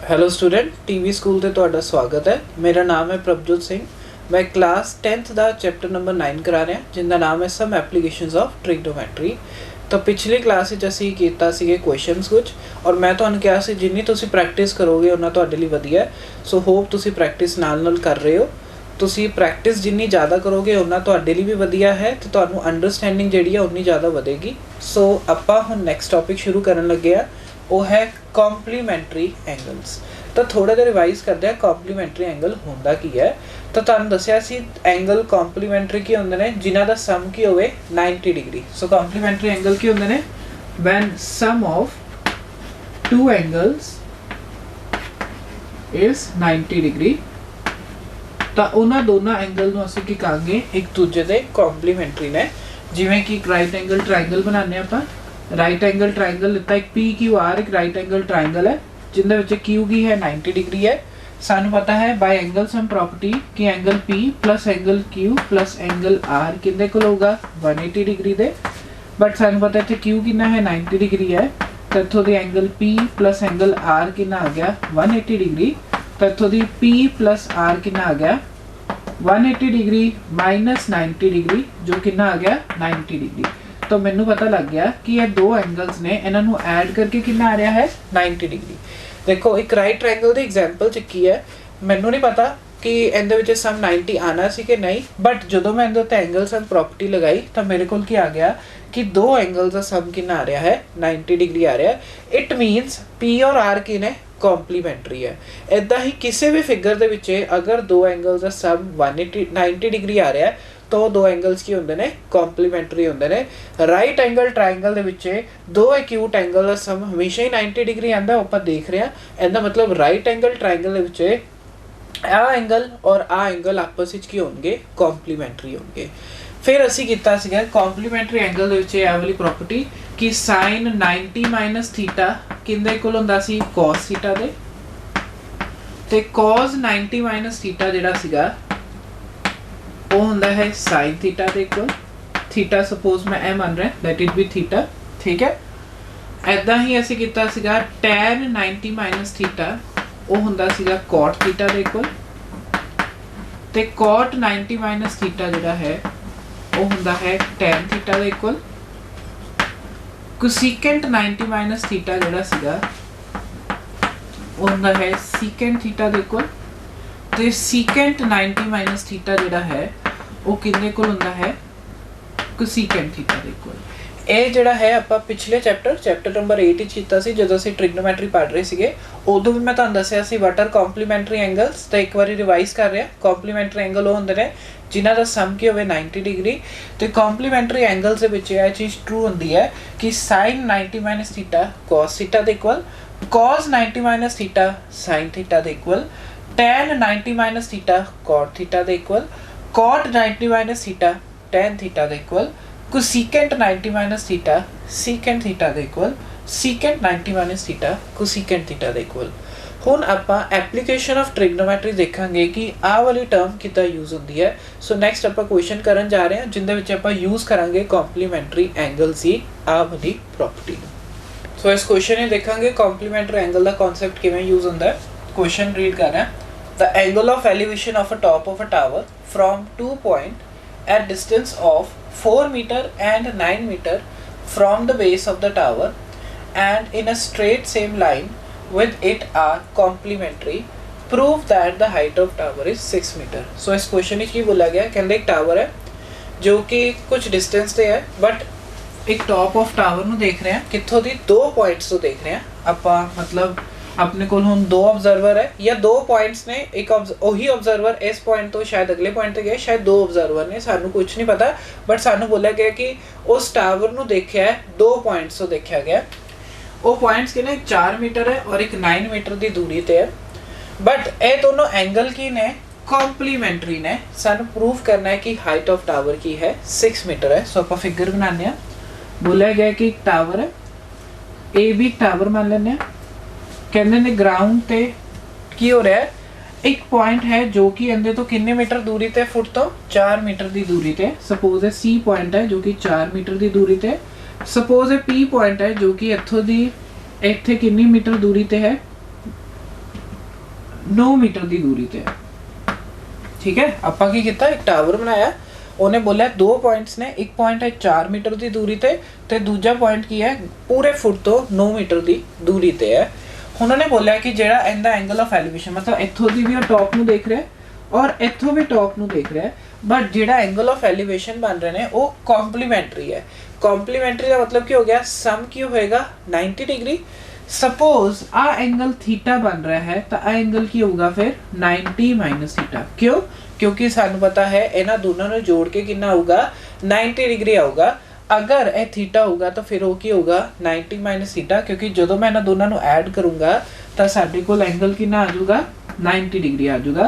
Hello student TV school ते तुहाडा स्वागत है। मेरा नाम है प्रभजोत सिंह। मैं क्लास 10th का चैप्टर नंबर 9 करा रहा जिनका नाम है सम एप्लीकेशंस ऑफ ट्रिग्नोमेट्री। तो पिछली क्लास असीं कीता सीगे क्वेश्चनस कुछ और मैं तुहानूं कहा सी जिन्नी तुसीं प्रैक्टिस करोगे उन्ना तुहाडे लई वधिया है। सो होप तुसीं प्रैक्टिस नाल कर रहे हो। तुसीं प्रैक्टिस जिन्नी ज़्यादा करोगे उन्ना तुहाडे लई भी वधिया है तो तुहानूं अंडरस्टैंडिंग जिहड़ी है उन्नी ज़्यादा वधेगी। सो आपां हुण नैक्सट टॉपिक शुरू करन लगे आ, वो है कॉम्पलीमेंट्री एंगल्स। तो थोड़ा जिहा रिवाइज करते हैं कॉम्पलीमेंट्री एंगल होंदा की है। तो तुहानूं दस्सिया सी एंगल कॉम्पलीमेंट्री की होंदे ने जिन्हां दा सम की होवे 90 डिग्री। सो कॉम्पलीमेंट्री एंगल की होंदे ने when sum of two angles is 90 degree. तो उन्हां दोनों एंगल नूं असीं की कहांगे एक दूजे दे कॉम्पलीमेंट्री ने। जिवें कि एक राइट एंगल ट्रायंगल बनाने आपां। राइट एंगल ट्रायंगल लिता एक पी क्यू आर एक राइट एंगल ट्रायंगल है जिंदे विच क्यू की है 90 डिग्री है। सानू पता है बाय एंगल सम प्रॉपर्टी कि angle P plus angle Q plus angle R किंदे कोल होगा 180 डिग्री दे। बट सानू पता है क्यू कितना है 90 डिग्री है तो इत्थों दी angle P plus angle R कितना आ गया 180 डिग्री। तो इत्थों दी पी प्लस आर कितना आ गया 180 डिग्री माइनस 90 डिग्री जो कितना आ गया 90 डिग्री। तो मैनू पता लग गया कि ये दो एंगल्स ने इन्हों ऐड करके कितना आ रहा है 90 डिग्री। देखो एक राइट ट्रायंगल दी एग्जांपल चुकी है। मैनू नहीं पता कि इहदे विच सम 90 आना सी कि नहीं, बट जो मैं इहदे उत्ते एंगल सम प्रॉपर्टी लगाई तो मेरे को क्या आ गया कि दो एंगल्स का सम कितना आ रहा है 90 डिग्री आ रहा है। इट मीनस पी और आर की ने कॉम्पलीमेंट्री है। इदा ही किसी भी फिगर दे विच अगर दो एंगल्स का सम 90 डिग्री आ रहा है तो दो एंगल्स की होंदे ने कॉम्पलीमेंट्री होंदे ने। राइट एंगल ट्रायंगल दे विच दो एक्यूट एंगल का सम हमेशा ही 90 डिग्री आंदा आपां देख रहे हैं। इहदा मतलब राइट एंगल ट्रायंगल दे विच आ एंगल और आ एंगल आपस विच की होणगे कॉम्पलीमेंट्री होणगे। फिर असीं कीता सीगा कॉम्पलीमेंट्री एंगल दे विच आ वाली प्रॉपर्टी कि sin 90 माइनस थीटा किंदे कोल हुंदा सी cos थीटा दे ते cos 90 माइनस थीटा जिहड़ा सीगा वो होंदा है sin थीटा दे इक्वल। थीटा सपोज मैं ए मान रहा दैट इट बी थीटा, ठीक है। ऐदा ही असीं कीता सीगा tan 90 माइनस थीटा वो होंदा सीगा cot थीटा दे इक्वल ते cot 90 माइनस थीटा जिहड़ा है वो होंदा है tan थीटा दे इक्वल। कोसेकेंट 90 माइनस थीटा जिहड़ा सीगा वो होंदा है secant थीटा दे इक्वल ते secant 90 माइनस थीटा जिहड़ा है वो किंदे कोल हुंदा है कोसेकेंट थीटा दे इक्वल। ये जिहड़ा है आपां पिछले चैप्टर नंबर 8 विच कीता सी जदों असीं ट्रिग्नोमेट्री पढ़ रहे सीगे। उदों भी मैं तुहानूं दस्सिया सी व्हाट आर कॉम्पलीमेंट्री एंगल्स। तो एक बारी रिवाइज कर रहा कॉम्पलीमेंट्री एंगल वो हुंदे ने जिन्हां दा सम की होवे 90 डिग्री। तो कॉम्पलीमेंट्री एंगल्स दे विच यह चीज़ ट्रू हुंदी है कि sin 90 minus theta cos theta दे equal, cos 90 minus theta sin theta दे equal, tan 90 minus theta cot theta दे equal, cot 90 minus theta tan theta दे equal, cosecant 90 minus theta secant theta दे equal, secant 90 minus theta cosecant theta दे equal. हुण आपां application of trigonometry देखांगे कि आ वाली term किद्दां use हुंदी है। सो नैक्सट आपां क्वेश्चन करन जा रहे हैं जिंदे विच आपां यूज़ करांगे कॉम्पलीमेंट्री एंगल्स की आ वाली प्रॉपर्टी। सो इस क्वेश्चन में देखांगे कॉम्पलीमेंट्री एंगल दा कॉन्सैप्ट किवें यूज़ हुंदा है। क्वेश्चन रीड कर रहे हैं। The angle of elevation of a top of a tower from 2 points at distance of 4 meter and 9 meter from the base of the tower and in a straight same line with it are complementary. Prove that the height of tower is 6 meter. So इस question में क्या बोला गया कहते एक tower है जो कि कुछ डिस्टेंस पे है बट एक टॉप ऑफ टावर ਨੂੰ देख रहे हैं कित्थों दी दो पॉइंट्स तो देख रहे हैं ਆਪਾਂ मतलब अपने को हम दो ऑब्जर्वर है या दो पॉइंट्स ने एक वही ऑब्जर्वर इस पॉइंट तो शायद अगले पॉइंट तक गया शायद दो ऑब्जर्वर ने सानू कुछ नहीं पता बट सानू बोला गया कि उस टावर ਨੂੰ देखा है दो पॉइंट्स तो देखा गया। वो पॉइंट्स की ना एक 4 मीटर है और एक 9 मीटर की दूरी ते है बट ये दोनों एंगल की ने कॉम्पलीमेंट्री ने सानू प्रूव करना है कि हाइट ऑफ टावर की है 6 मीटर है। सो आप फिगर बनाने हैं। बोला गया कि एक टावर है ए भी टावर मान लेने कहते ने ग्राउंड ते की हो रहा है एक पॉइंट है जो कि अंदर तो कितने मीटर दूरी ते फुट तो 4 मीटर की दूरी ते। सपोज है सी पॉइंट है जो कि 4 मीटर की दूरी ते। सपोज है पी पॉइंट है जो कि इत्थों दी इत्थे कितनी मीटर दूरी ते है 9 मीटर की दूरी ते है। ठीक है, आपां की कीता, एक टावर बनाया, उन्हें बोलिया 2 पॉइंट्स ने, एक पॉइंट है 4 मीटर की दूरी ते दूजा पॉइंट की है पूरे फुट तो 9 मीटर की दूरी ते है। उन्होंने बोलिया कि जेड़ा इनका एंगल ऑफ एलिवेशन, मतलब इत्थों की भी टॉप में देख रहा है और इत्थों भी टॉप में देख रहा है, बट जेड़ा एंगल ऑफ एलिवेशन बन रहे हैं वो कॉम्प्लीमेंटरी है। कॉम्प्लीमेंटरी का मतलब क्या हो गया, सम की होएगा 90 डिग्री। सपोज आ एंगल थीटा बन रहा है तो आ एंगल की होगा फिर 90 माइनस थीटा। क्यों? क्योंकि सानू पता है इन्हां दोनों ने जोड़ के कितना होगा, 90 डिग्री आऊगा। अगर ए थीटा होगा तो फिर वो की होगा 90 माइनस थीटा, क्योंकि जो मैं इन्हां दोनों ऐड करूँगा तो साडे कोल एंगल कितना आ जाऊगा, 90 डिग्री आ जाऊगा।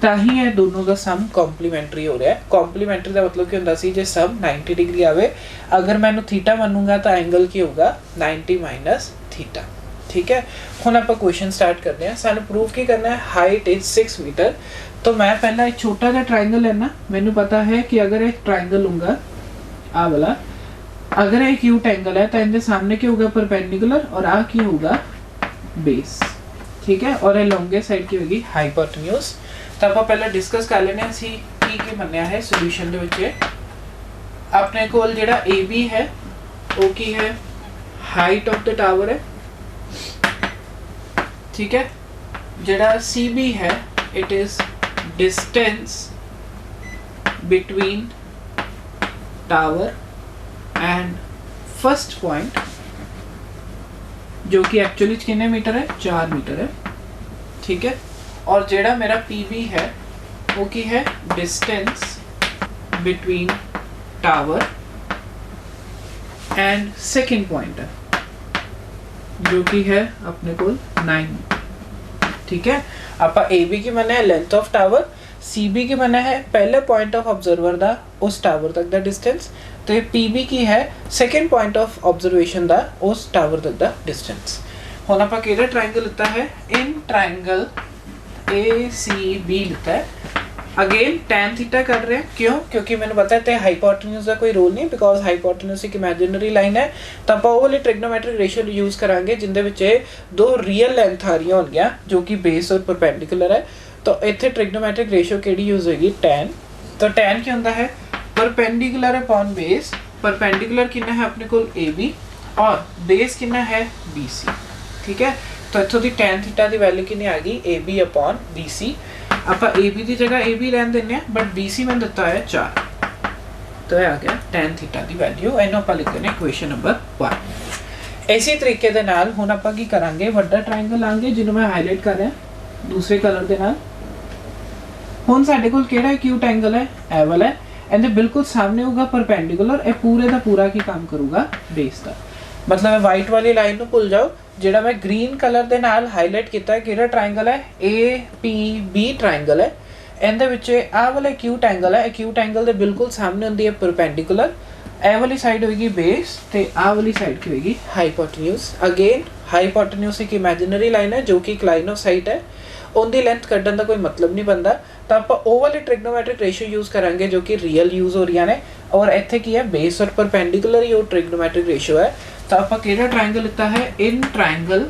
ताही ये दोनों का सम कॉम्प्लीमेंटरी हो रहा है। कॉम्प्लीमेंटरी का मतलब क्या होता सी, जे सम 90 डिग्री आवे, अगर मैं इन्हू थीटा मनूंगा तो एंगल की होगा 90 माइनस थीटा। ठीक है, हुण आपां क्वेश्चन स्टार्ट करते हैं। सानू प्रूव की करना है, हाइट इज 6 मीटर। तो मैं पहला एक छोटा सा ट्राइंगल लेना, मैनू पता है कि अगर एक ट्राइंगल लूँगा आ वाला, अगर एक एक्यूट एंगल है तो इनके सामने क्या होगा, परपेंडिकुलर, और आ की होगा बेस। ठीक है, और ये लॉन्गे साइड की होगी हाइपोटेन्यूज। तो आप पहले डिस्कस कर लेने असी की बनया है सोल्यूशन दे विच। अपने कोल जेड़ा ए बी है वो की है, हाइट ऑफ द टावर है। ठीक है, जेड़ा सी बी है it is distance between tower and first point, जो कि एक्चुअली कितने मीटर है, 4 मीटर है। ठीक है, और जेड़ा मेरा पी बी है वो की है distance between tower and second point है, जो कि है अपने को 9। ठीक है, आप ए बी की मैंने length of tower, C B की मैंने है पहले पॉइंट ऑफ ऑब्जर्वर दा उस टावर तक दा डिस्टेंस, तो ये पी बी की है सेकेंड पॉइंट ऑफ ऑब्जर्वेशन दा उस टावर तक दा डिस्टेंस। हुण आपां किहड़ा ट्राइंगल लिता है, in triangle A C B लिता है। अगेन टैन थीटा कर रहे हैं, क्यों? क्योंकि मैंने पता है हाइपोटेन्यूज का कोई रोल नहीं, बिकॉज हाइपोटेन्यूज एक इमेजिनरी लाइन है। तो आप वो वाली ट्रिग्नोमेट्रिक रेशियो यूज करांगे जिंदे विच दो रियल लेंथ आ रही होंगियां जो कि बेस और परपेंडिकुलर है। तो इत्थे ट्रिग्नोमेट्रिक रेशियो केड़ी यूज होगी, टैन। तो टैन क्या होता है, परपेंडिकुलर अपॉन बेस। परपेंडिकुलर कितना है अपने को ए बी, और बेस कितना है बी सी। ठीक है, तो इत्थों की टैन थीटा की वैल्यू कितनी आ गई, A B upon B C. आप ए बी की जगह ए बी लैन देने, बट बी सी मैंने दिता है 4, तो यह आ गया टैन थीटा की वैल्यू। इन्हों आप लिख देने क्वेश्चन नंबर 1। इसी तरीके दे नाल हुण आपां की करांगे, वड्डा ट्राइंगल लांगे जिन्हों मैं हाईलाइट कर रहा दूसरे कलर दे नाल। हुण साडे कोल किहड़ा एक्यूट एंगल है, ए वाला है, इहदे बिल्कुल सामने होगा परपेंडिकुलर, ये पूरे का पूरा की काम करूगा बेस का। मतलब वाइट वाली लाइन नूं भुल जाओ, जेड़ा मैं ग्रीन कलर दे नाल हाईलाइट किया है किहड़ा ट्राइंगल है, ए पी बी ट्राइंगल है। इहदे विच आ वाला एक्यूट एंगल है, एक्यूट एंगल दे बिल्कुल सामने होंदी है परपेंडिकुलर, ए वाली साइड होगी बेस, ते आ वाली साइड की होगी हाइपोटेन्यूज। अगेन हाइपोटेन्यूज एक इमेजिनरी लाइन है जो कि एक लाइन ऑफ साइट है, उनकी लेंथ कड्ढन का कोई मतलब नहीं बनता। तो आप ओ वाली ट्रिग्नोमेट्रिक रेशियो यूज करांगे जो कि रियल यूज हो रही है, और इत्थे की है बेस और परपेंडिकुलर ही वो ट्रिग्नोमेट्रिक रेशियो है। तो आप किहड़ा ट्राइंगल लिता है, in triangle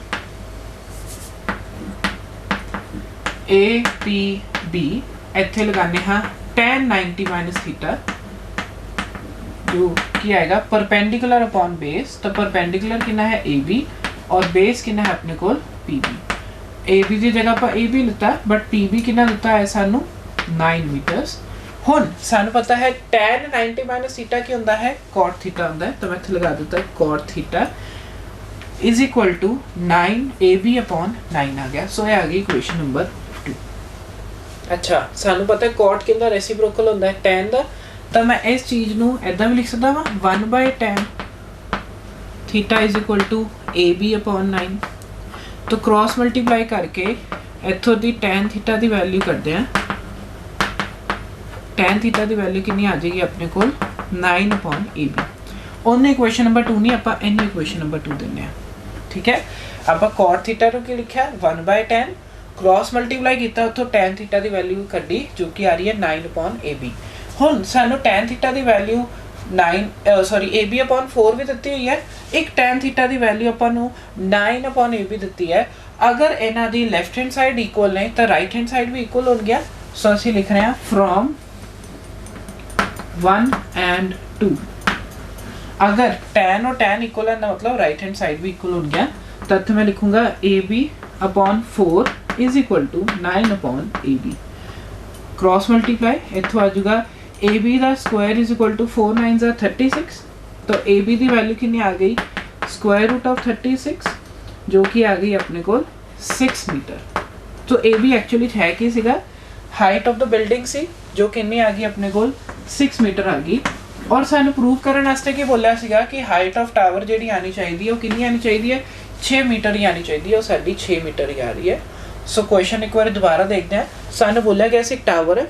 A P B, इत्थे लगाने हाँ tan 90 माइनस थीटा, जो कि आएगा परपेंडिकुलर अपॉन बेस। तो परपेंडिकुलर कितना है ए बी, और बेस कितना है अपने को पी बी। ए बी की जगह आप ए बी लिता, बट पी बी कितना दिता है सानू 9 मीटर्स। हुण सानू पता है tan 90 माइनस थीटा की होंदा है, cot थीटा होंदा है, तो मैं इत्थे लगा देता cot theta is equal to 9 A B upon 9 आ गया। सो ये आ गई क्वेश्चन नंबर 2। अच्छा, सानू पता है cot किंदा रेसिप्रोकल होंदा है tan दा, तो मैं इस चीज़ नू इदां भी लिख सकदा वां 1/tan theta is equal to A B upon 9। तो क्रॉस मल्टीप्लाई करके इत्थों दी tan थीटा की वैल्यू करते हैं, tan थीटा की वैल्यू कितनी आ जाएगी अपने को 9 अपॉन ए बी। उन्हें इक्वेशन नंबर 2 नहीं, आप इन्हें इक्वेशन नंबर 2 देने हैं। ठीक है, आप cot थीटा को लिखा 1/tan, क्रॉस मल्टीप्लाई किया उतो tan थीटा की वैल्यू कड्डी जो कि आ रही है 9 अपॉन ए बी। हुण सानू tan थीटा की value 9 sorry A B upon 4 भी दी हुई है, एक tan थीटा की value upon 9 upon A B दी है। अगर इन्हां दी लैफ्ट हैंड साइड इक्वल ने तो राइट हैंड साइड भी इक्वल हो गया। सो असीं लिख रहे हैं फ्रॉम 1 and 2। अगर tan और tan इक्वल है मतलब राइट हैंड साइड भी इक्वल हो गया। तब मैं लिखूंगा AB upon 4 is equal to 9 upon AB। Cross multiply इत्थों आ जाऊगा AB का स्क्वायर इज इक्वल टू 4 9 जा 36। तो AB की वैल्यू कितनी आ गई स्क्वायर रूट ऑफ 36 जो कि आ गई अपने को 6 मीटर। तो AB एक्चुअली है कि सीगा हाइट ऑफ द बिल्डिंग सी जो कितनी आ गई अपने को 6 मीटर आ गई। और सानू प्रूव करने वास्ते की बोलिया सीगा कि हाइट ऑफ टावर जी आनी चाहिए वो कितनी आनी चाहिए 6 मीटर ही आनी चाहिए। वो साडी 6 मीटर ही आ रही है। सो क्वेश्चन एक बार दोबारा देखते हैं। सानू बोलिया गया एक टावर है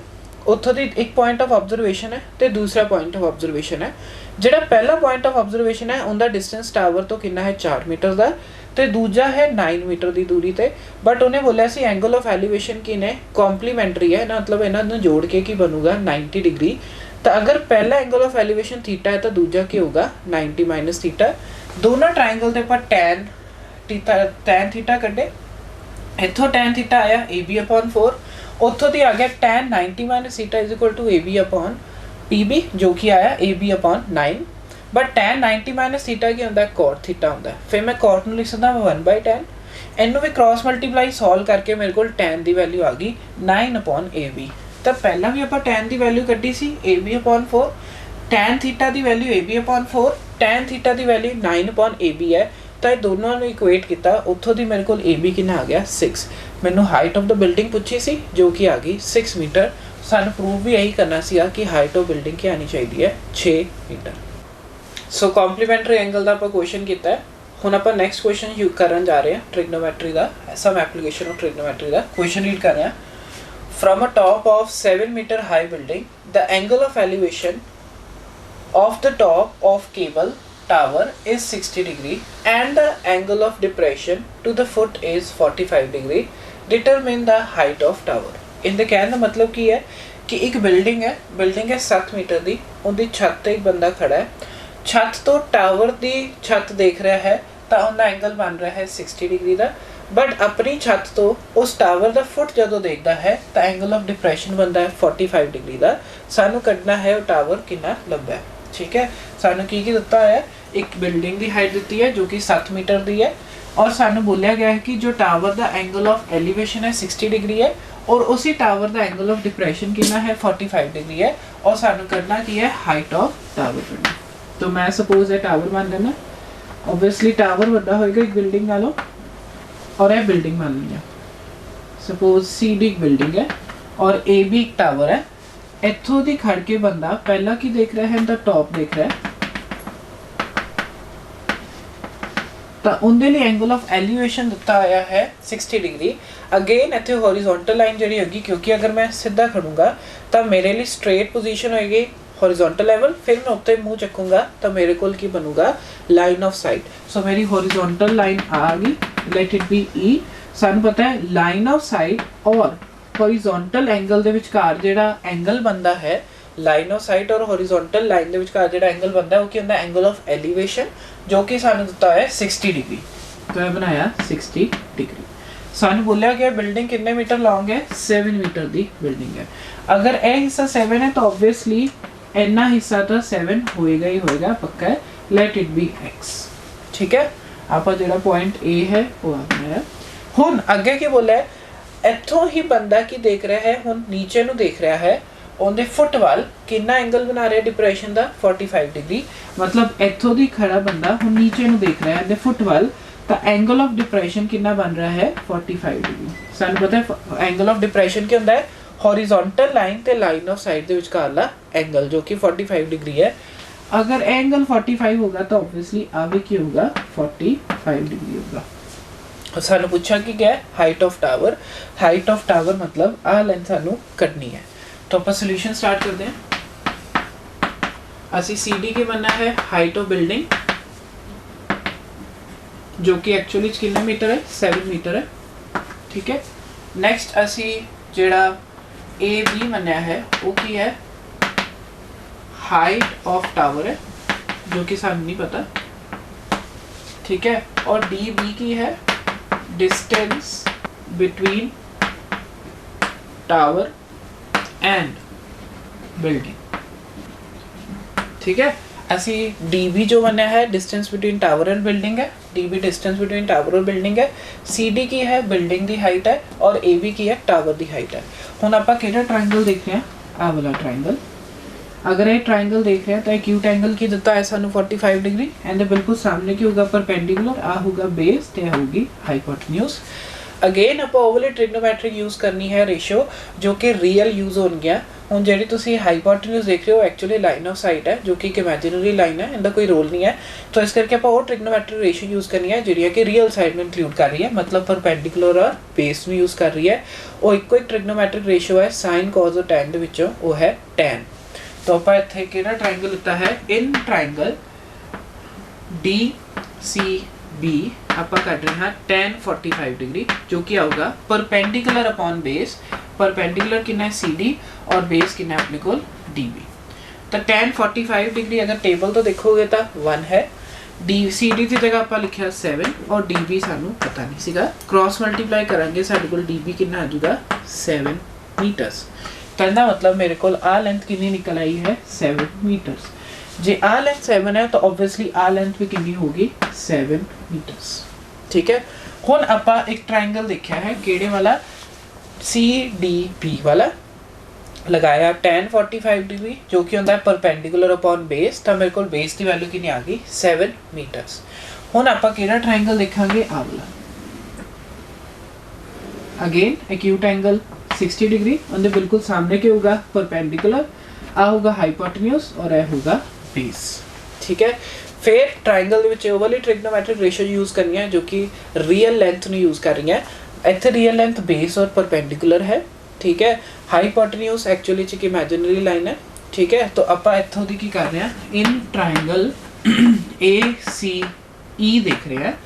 उत्थों दी एक पॉइंट ऑफ ऑब्जरवेशन है तो दूसरा पॉइंट ऑफ ऑब्जरवेशन है। जिहड़ा पहला पॉइंट ऑफ ऑब्जरवेशन है उनका डिस्टेंस टावर तो कितना है 4 मीटर का तो दूजा है 9 मीटर की दूरी ते। बट उन्हें बोलिया सी एंगल ऑफ एलिवेशन की ने कॉम्प्लीमेंटरी है ना मतलब इन्होंने जोड़ के की बनूगा 90 डिग्री। तो अगर पहला एंगल ऑफ एलिवेशन थीटा है तो दूजा क्या होगा 90 माइनस थीटा। दोनों ट्रायंगल के पर टैन थीटा कड्डे इत्थों टैन थीटा आया AB अपॉन 4 उत्थों दी आ गया tan 90 minus theta is equal to AB upon PB जो कि आया AB upon 9। But tan 90 minus theta की होंदा है कॉट थीटा होंदा है। फिर मैं कॉट नूं लिख सकदा 1/tan इनू भी क्रॉस मल्टीप्लाई सॉल्व करके मेरे को टैन की वैल्यू आ गई 9 अपॉन AB। तो पहला भी आपां टैन की वैल्यू कड्डी सी AB अपॉन 4 टैन थीटा की value AB upon 4 tan theta की वैल्यू 9 अपॉन AB है। तो ये दोनों ने इक्वेट किया उत्थों दी मेरे को AB कितना आ गया 6। मैनू हाइट ऑफ द बिल्डिंग पूछी सी जो कि आ गई 6 मीटर। सानू प्रूव भी यही करना सी कि हाइट ऑफ बिल्डिंग की आनी चाहिए है 6 मीटर। सो कॉम्प्लीमेंटरी एंगल का आपां क्वेश्चन किया है। हुण आपां नैक्सट क्वेश्चन यूज करन जा रहे हैं ट्रिग्नोमेट्री का सम एप्लीकेशन ऑफ ट्रिग्नोमेट्री का क्वेश्चन रीड कर रहे हैं। From a top of 7 meter high building, the angle of elevation of the top of cable tower is 60 degree and the angle of depression to the foot is 45 degree. Determine the height of tower. In the कहने का मतलब की है कि एक building है 7 metre की उनकी छत ते एक बंदा खड़ा है छत तो टावर की छत देख रहा है तो उनका एंगल बन रहा है 60 डिग्री का। बट अपनी छत तो उस टावर का फुट जो देखता है तो एंगल ऑफ डिप्रेशन बनता है 45 डिग्री का। सानू कढ़ना है वो टावर कितना लंबा है। ठीक है सानू की दिता है एक बिल्डिंग की हाइट दी है जो कि 7 मीटर की है और सानू बोलिया गया है कि जो टावर का एंगल ऑफ एलिवेशन है 60 डिग्री है और उसी टावर का एंगल ऑफ डिप्रेशन कितना है 45 डिग्री है और सानू करना की है हाइट ऑफ टावर करना। तो मैं सपोज है टावर मान लेना ओबवियसली टावर बड़ा होएगा एक बिल्डिंग नालों और यह बिल्डिंग मान लिया सपोज CD एक बिल्डिंग है और AB एक टावर है। इत्थों दी खड़ के बंदा पहला की देख रहा है तो टॉप देख रहा है तो उनके लिए एंगल ऑफ एलिवेशन दिता आया है 60 डिग्री। अगेन इतने हॉरिजॉन्टल लाइन जी होगी क्योंकि अगर मैं सीधा खड़ूंगा तो मेरे लिए स्ट्रेट पोजीशन होएगी हॉरिजॉन्टल लेवल फिर मैं उत्ते मुँह चकूंगा तो मेरे को की बनूगा लाइन ऑफ साइट। सो मेरी हॉरिजॉन्टल लाइन आ गई लेट इट बी E। सानू पता है लाइन ऑफ साइट और हॉरिजॉन्टल एंगल दे विचकार जेड़ा एंगल बनता है लाइन ऑफ साइट और हॉरिजॉन्टल लाइन दे विचकार जेड़ा एंगल बनता है वो की होंदा एंगल ऑफ एलिवेशन जो कि सानू दिता है 60 डिग्री। तो ये बनाया 60 डिग्री। सानू बोलिया गया बिल्डिंग कितने मीटर लॉन्ग है 7 मीटर की बिल्डिंग है। अगर यह हिस्सा 7 है तो ऑब्वियसली इन्ना हिस्सा तो 7 होएगा ही होएगा पक्का है। Let it be X। ठीक है आप जो पॉइंट A है वो आपने है। हुन अगे की बोला है इत्थों ही बंदा की देख रहा है हुन नीचे नू देख रहा है उनके फुट वाल कितना एंगल बना रहा है डिप्रेशन का 45 डिग्री। मतलब इत्थों दी खड़ा बंदा हुन नीचे नू देख रहा है फुट वाल तो एंगल ऑफ डिप्रेशन कितना बन रहा है 45 डिग्री। सानू पता है एंगल ऑफ डिप्रेशन क्या होंदा है हॉरिजॉन्टल लाइन ते लाइन ऑफ साइट दे विचकारला एंगल जो कि 45 डिग्री है। अगर एंगल 45 होगा तो ऑब्वियसली आगे की होगा 45 डिग्री होगा। और सानू पूछा कि क्या है height of tower. Height of tower मतलब आ लाइन सानू कटनी है। तो आप सॉल्यूशन स्टार्ट करते हैं। असी CD के बनना है हाइट ऑफ बिल्डिंग जो कि एक्चुअली कितने मीटर है 7 मीटर है। ठीक है नैक्सट असी जेड़ा AB बनया है वो की है हाइट ऑफ टावर है जो कि सानू नहीं पता। ठीक है और DB की है distance between tower and building। ठीक है, असी DB जो बनया है distance between tower and building है, DB डिस्टेंस बिटवीन टावर और बिल्डिंग है, CD की है बिल्डिंग दी हाइट है और AB की है टावर दी हाइट है। हुण आपां किहड़ा ट्रायंगल देख रहे हैं, आ वाला ट्रायंगल। अगर ये ट्रायंगल देख रहे हैं तो एक्यूट एंगल की दिता है सानू 45 डिग्री एंड बिल्कुल सामने की होगा परपेंडिकुलर, आ होगा बेस ते होगी हाइपोटेन्यूज। अगेन आप ओवरले ट्रिग्नोमेट्रिक यूज़ करनी है रेशियो जो कि रियल यूज़ हो गया। हुण जिहड़ी तुसीं हाइपोटेन्यूज देख रहे हो एक्चुअली लाइन ऑफ साइट है जो कि एक इमेजिनरी लाइन है, इनका कोई रोल नहीं है, तो इस करके आप वो ट्रिग्नोमेट्रिक रेशियो यूज़ करनी है जिहड़ी कि रियल साइड में इंक्लूड कर रही है, मतलब परपेंडिकुलर और बेस में यूज़ कर रही है। वो एक ट्रिग्नोमेट्रिक रेशियो है साइन कॉज और टैन दे विचों वो है टैन। तो आप इत्थे किहड़ा ट्रायंगल लिता है, इन ट्रायंगल DCB आप कर रहे हैं tan 45 डिग्री जो कि आऊगा परपेंडिकुलर अपॉन बेस। परपेंडिकुलर कितना है CD और बेस कितना है अपने को DB। तो tan 45 डिग्री अगर टेबल तो देखोगे तो 1 है, CD की जगह आप लिखा 7 और DB सानू पता नहीं सीगा, क्रॉस मल्टीप्लाई करांगे साडे कोल DB कितना आ जाऊगा 7 मीटर्स। कहना मतलब मेरे को आ लेंथ कितनी निकल आई है 7 मीटर्स। जे आ लेंथ 7 है तो ऑब्वियसली आ लेंथ भी कितनी होगी 7 मीटर्स। ठीक है, हुण आपां एक ट्रायंगल देखा है केड़े वाला, CDB वाला, लगाया tan 45 डिग्री जो कि होंदा है परपेंडिकुलर अपॉन बेस, तो मेरे को बेस की वैल्यू कितनी आ गई 7 मीटर्स। हुण आपां केड़ा ट्रायंगल देखांगे, आ वाला। अगेन एक्यूट एंगल 60 डिग्री, उनके बिल्कुल सामने के होगा परपेंडिकुलर, आ होगा हाइपोटेन्यूज और यह होगा बेस। ठीक है, फिर ट्रायंगल दे विच ओवरली ट्रिग्नोमेट्रिक रेशियो यूज़ करनी है जो कि रियल लेंथ नहीं यूज़ कर रही है। इत्थे रियल लेंथ बेस और परपेंडिकुलर है। ठीक है, हाइपोटेन्यूज एक्चुअली एक इमेजिनरी लाइन है। ठीक है, तो आप इत्थों दी की कर रहे हैं, इन ट्रायंगल ACE देख रहे हैं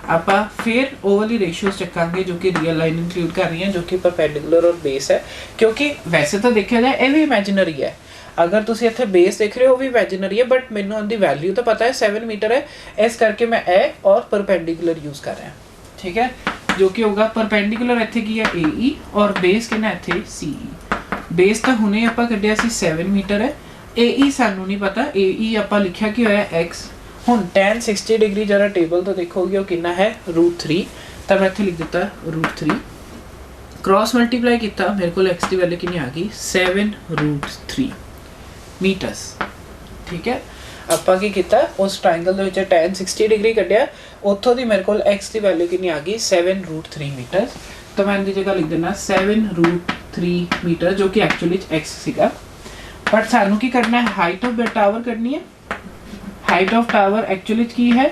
आप, फिर ओवरली रेशियोज चकांगे जो कि रियल लाइन इंक्लूड कर रही हैं जो कि परपेंडिकुलर और बेस है, क्योंकि वैसे तो देखा जाए ये भी इमेजिनरी है। अगर तुसी इत्थे बेस देख रहे हो भी इमेजिनरी है, बट मैनू उनकी वैल्यू तो पता है 7 मीटर है, इस करके मैं ए और परपेंडिकुलर यूज़ कर रहा। ठीक है, जो कि होगा परपेंडिकुलर इत्थे की है AE और बेस कितना इत्थे CE। बेस तो हुणे आपां कढिया सी 7 मीटर है, AE सानू नहीं पता, AE आपां लिखिया कि होया x। हुण tan 60 डिग्री जरा टेबल तो देखोगे वो कितना है √3, तो मैं इत्थे लिख दिता √3, क्रॉस मल्टीप्लाई किया मेरे को x की वैल्यू कितनी आ गई 7√3 मीटर्स। ठीक है, आपां की किया उस ट्रायंगल दे विच tan 60 डिग्री कढिया, उत्थों दी मेरे को x की वैल्यू कितनी आ गई 7√3 मीटर्स। तो मैं इनकी जगह लिख देना 7√3 मीटर जो कि एक्चुअली x सीगा। बट सानू की करना है, हाइट ऑफ टावर करनी है। हाइट ऑफ टावर एक्चुअली की है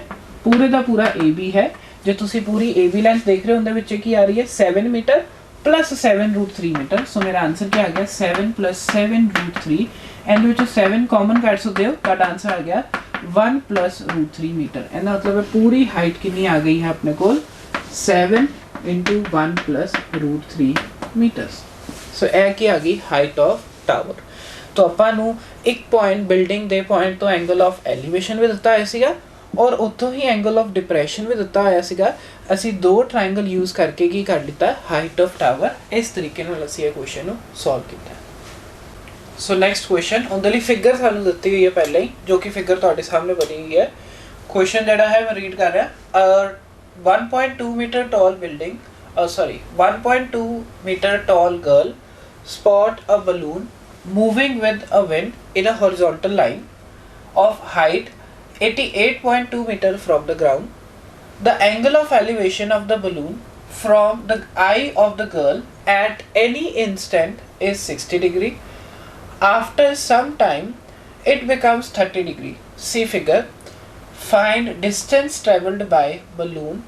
पूरे का पूरा AB है, जो तुसी पूरी AB लेंथ देख रहे हो उनदे विच की आ रही है 7 मीटर प्लस 7√3 मीटर। सो मेरा आंसर क्या आ गया 7 + 7√3 एंड विच 7 कॉमन काट सकते हो, तो आंसर आ गया 1 + √3 मीटर। एंड मतलब पूरी हाइट कितनी आ गई है अपने को 7 × 1 + √3 मीटर्स। सो यह की आ गई हाइट ऑफ टावर। तो आपां नूं एक पॉइंट बिल्डिंग दे पॉइंट तो एंगल ऑफ एलिवेशन भी दिता होया सीगा और उत्थों ही एंगल ऑफ डिप्रेशन भी दिता होया सीगा। असी 2 ट्रायंगल यूज़ करके की कर लिता हाइट ऑफ टावर। इस तरीके नाल असी इह क्वेश्चन नूं सॉल्व किया। सो नैक्सट क्वेश्चन, उहदे लई फिगर सानूं दित्ती हुई है पहले ही, जो कि फिगर तुहाडे सामने बनी हुई है। क्वेश्चन जिहड़ा है मैं रीड कर रहा, 1.2 metre tall building 1.2 metre tall girl spot a balloon moving with a wind in a horizontal line of height 88.2 meter from the ground. The angle of elevation of the balloon from the eye of the girl at any instant is 60 degree. After some time it becomes 30 degree. See figure. Find distance traveled by balloon